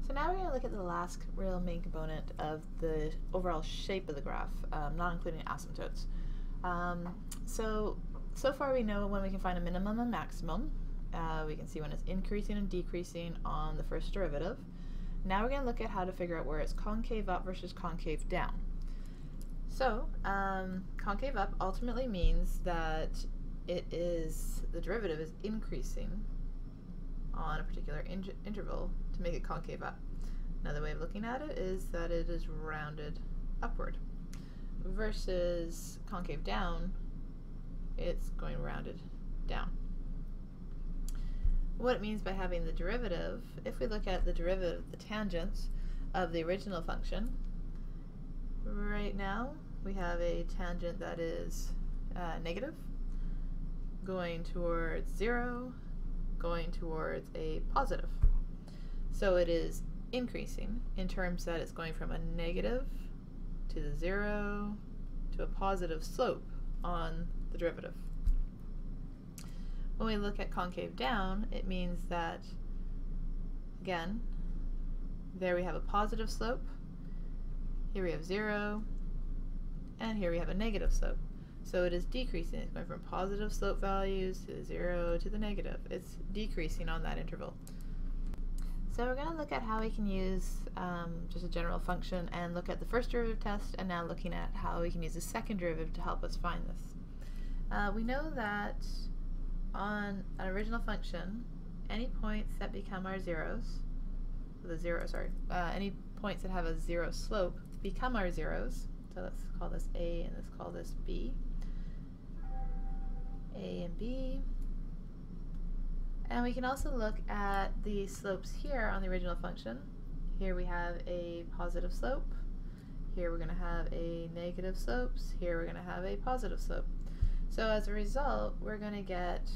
So now we're going to look at the last real main component of the overall shape of the graph, not including asymptotes. So far we know when we can find a minimum and maximum. We can see when it's increasing and decreasing on the first derivative. Now we're going to look at how to figure out where it's concave up versus concave down. So concave up ultimately means that the derivative is increasing on a particular interval to make it concave up. Another way of looking at it is that it is rounded upward, versus concave down, it's going rounded down. What it means by having the derivative, if we look at the derivative, the tangents of the original function, right now we have a tangent that is negative, going towards 0, going towards a positive. So it is increasing in terms that it's going from a negative to the 0 to a positive slope on the derivative. When we look at concave down, it means that, again, there we have a positive slope, here we have 0, and here we have a negative slope. So it is decreasing. It's going from positive slope values to the 0 to the negative. It's decreasing on that interval. So we're going to look at how we can use just a general function and look at the first derivative test, and now looking at how we can use the second derivative to help us find this. We know that on an original function, any points that become our zeros, any points that have a 0 slope become our zeros. So let's call this A and let's call this B. A and B. And we can also look at the slopes here on the original function. Here we have a positive slope. Here we're going to have a negative slopes. Here we're going to have a positive slope. So as a result, we're going to get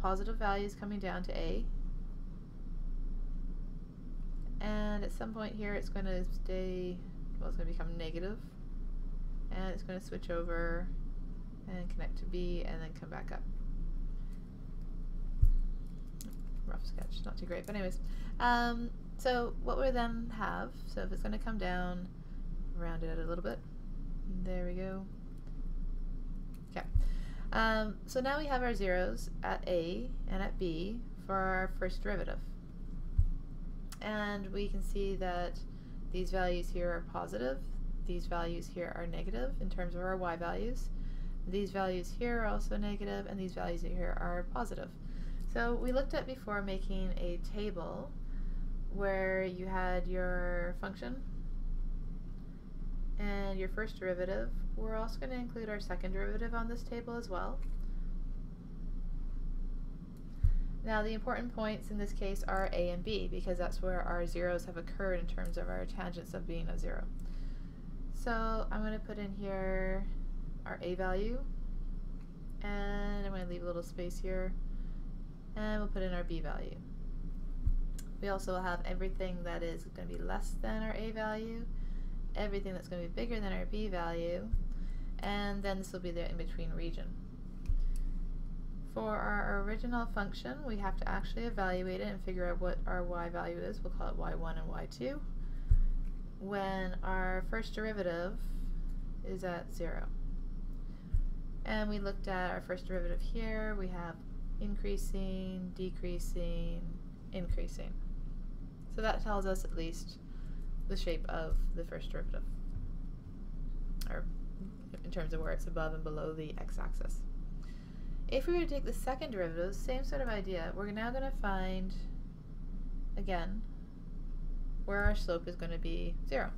positive values coming down to A. And at some point here it's going to stay, well, it's going to become negative. And it's going to switch over and connect to B and then come back up. Rough sketch, not too great, but anyways. So what we then have, so if it's going to come down, round it out a little bit. There we go. Okay. So now we have our zeros at A and at B for our first derivative. And we can see that these values here are positive, these values here are negative in terms of our y values. These values here are also negative, and these values here are positive. So we looked at before making a table where you had your function and your first derivative. We're also going to include our second derivative on this table as well. Now the important points in this case are A and B, because that's where our zeros have occurred in terms of our tangents of being a 0. So I'm going to put in here our A value, and I'm going to leave a little space here, and we'll put in our B value. We also have everything that is going to be less than our A value, everything that's going to be bigger than our B value, and then this will be the in-between region. For our original function, we have to actually evaluate it and figure out what our y value is. We'll call it y1 and y2 when our first derivative is at 0. And we looked at our first derivative here. We have increasing, decreasing, increasing. So that tells us at least the shape of the first derivative, or in terms of where it's above and below the x-axis. If we were to take the second derivative, same sort of idea, we're now going to find, again, where our slope is going to be 0.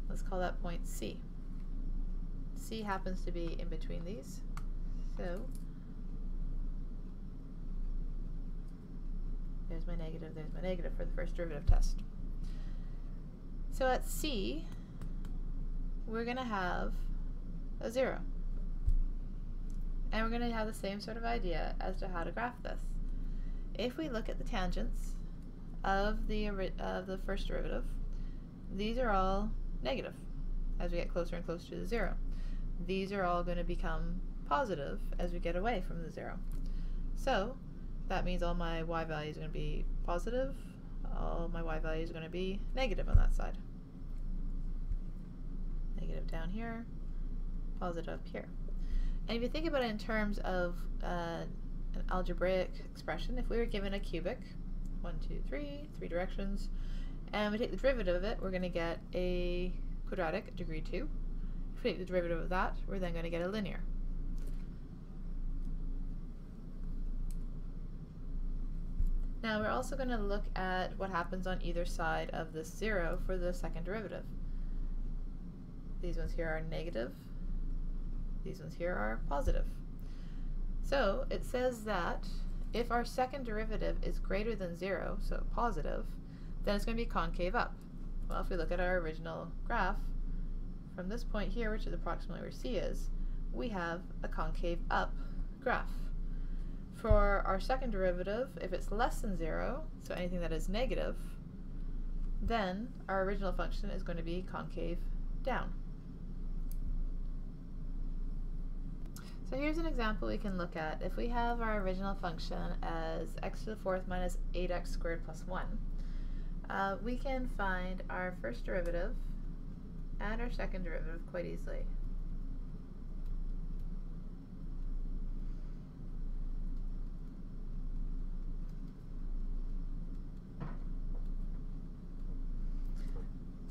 Let's call that point C. C happens to be in between these, so there's my negative for the first derivative test. So at C, we're going to have a 0. And we're going to have the same sort of idea as to how to graph this. If we look at the tangents of the first derivative, these are all negative as we get closer and closer to the 0. These are all going to become positive as we get away from the 0. So that means all my y values are going to be positive, all my y values are going to be negative on that side. Negative down here, positive up here. And if you think about it in terms of an algebraic expression, if we were given a cubic, 1, 2, 3, 3 directions, and we take the derivative of it, we're going to get a quadratic, degree 2. If we take the derivative of that, we're then going to get a linear. Now we're also going to look at what happens on either side of this 0 for the second derivative. These ones here are negative. These ones here are positive. So it says that if our second derivative is greater than 0, so positive, then it's going to be concave up. Well, if we look at our original graph, from this point here, which is approximately where C is, we have a concave up graph. For our second derivative, if it's less than 0, so anything that is negative, then our original function is going to be concave down. So here's an example we can look at. If we have our original function as x to the fourth minus 8x squared plus 1, we can find our first derivative and our second derivative quite easily.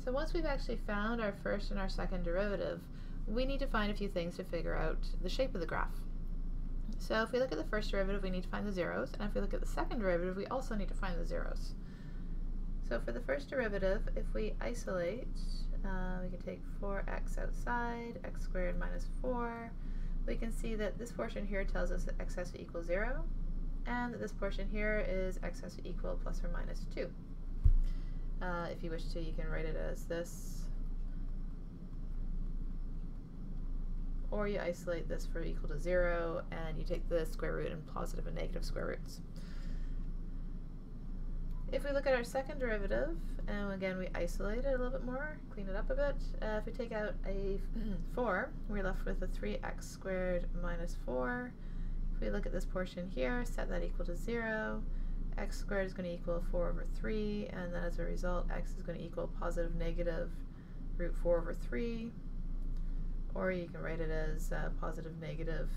So once we've actually found our first and our second derivative, we need to find a few things to figure out the shape of the graph. So if we look at the first derivative, we need to find the zeros, and if we look at the second derivative, we also need to find the zeros. So for the first derivative, if we isolate, we can take 4x outside, x squared minus 4. We can see that this portion here tells us that x has to equal 0, and that this portion here is x has to equal plus or minus 2. If you wish to, you can write it as this, or you isolate this for equal to 0, and you take the square root and positive and negative square roots. If we look at our second derivative, and again we isolate it a little bit more, clean it up a bit, if we take out a 4, we're left with a 3x squared minus 4. If we look at this portion here, set that equal to 0, x squared is going to equal 4 over 3, and then as a result x is going to equal positive negative root 4 over 3, or you can write it as positive negative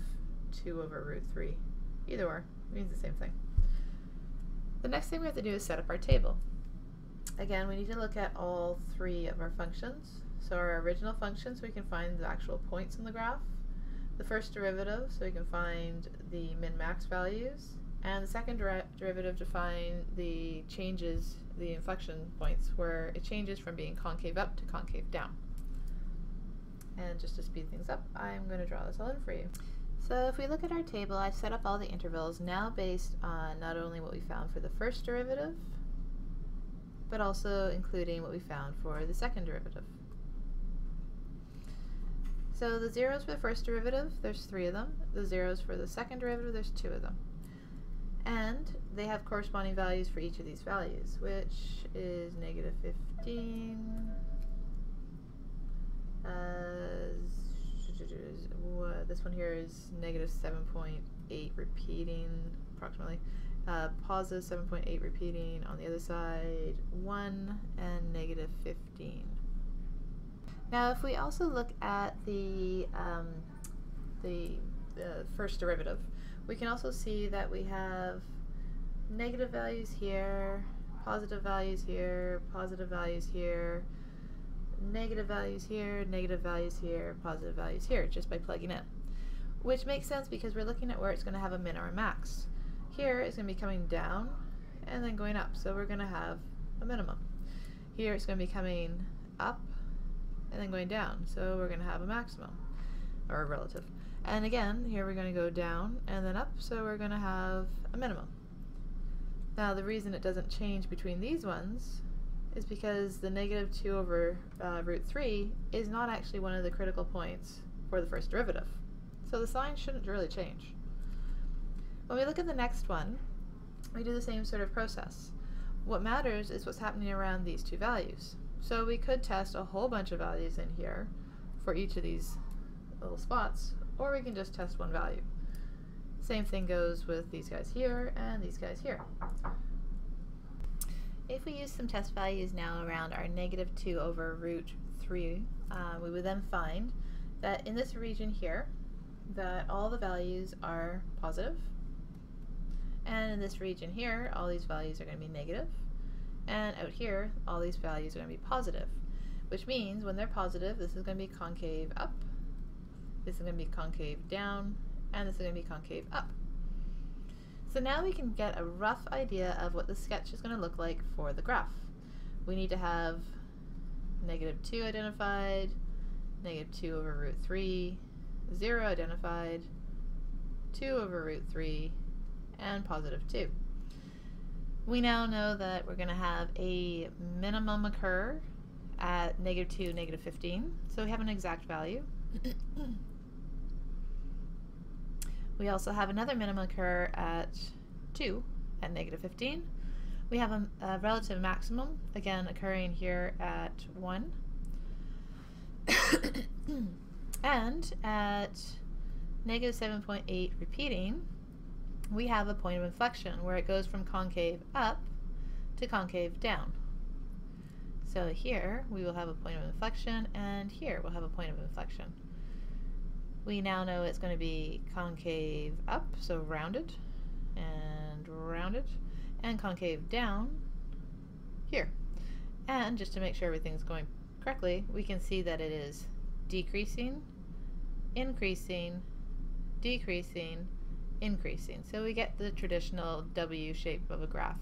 2 over root 3. Either or, it means the same thing. The next thing we have to do is set up our table. Again, we need to look at all three of our functions. So our original function, so we can find the actual points in the graph, the first derivative, so we can find the min-max values, and the second derivative to find the changes, the inflection points, where it changes from being concave up to concave down. And just to speed things up, I'm going to draw this all in for you. So if we look at our table, I've set up all the intervals now based on not only what we found for the first derivative, but also including what we found for the second derivative. So the zeros for the first derivative, there's 3 of them. The zeros for the second derivative, there's 2 of them. And they have corresponding values for each of these values, which is negative 15, this one here is negative 7.8 repeating approximately, positive 7.8 repeating on the other side, 1, and negative 15. Now if we also look at the first derivative, we can also see that we have negative values here, positive values here, positive values here, negative values here, negative values here, positive values here, just by plugging in. Which makes sense because we're looking at where it's going to have a min or a max. Here it's going to be coming down and then going up, so we're going to have a minimum. Here it's going to be coming up and then going down, so we're going to have a maximum, or a relative. And again, here we're going to go down and then up, so we're going to have a minimum. Now the reason it doesn't change between these ones is because the negative 2 over root 3 is not actually one of the critical points for the first derivative. So the sign shouldn't really change. When we look at the next one, we do the same sort of process. What matters is what's happening around these 2 values. So we could test a whole bunch of values in here for each of these little spots, or we can just test one value. Same thing goes with these guys here and these guys here. If we use some test values now around our -2 over root 3, we would then find that in this region here, that all the values are positive, and in this region here, all these values are going to be negative, and out here, all these values are going to be positive, which means when they're positive, this is going to be concave up, this is going to be concave down, and this is going to be concave up. So now we can get a rough idea of what the sketch is going to look like for the graph. We need to have -2 identified, -2 over root 3, 0 identified, 2 over root 3, and +2. We now know that we're going to have a minimum occur at -2, -15, so we have an exact value. We also have another minimum occur at 2 at -15. We have a relative maximum, again occurring here at 1. And at -7.8 repeating, we have a point of inflection where it goes from concave up to concave down. So here we will have a point of inflection, and here we'll have a point of inflection. We now know it's going to be concave up, so rounded, and concave down here. And just to make sure everything's going correctly, we can see that it is decreasing, increasing, decreasing, increasing. So we get the traditional W shape of a graph.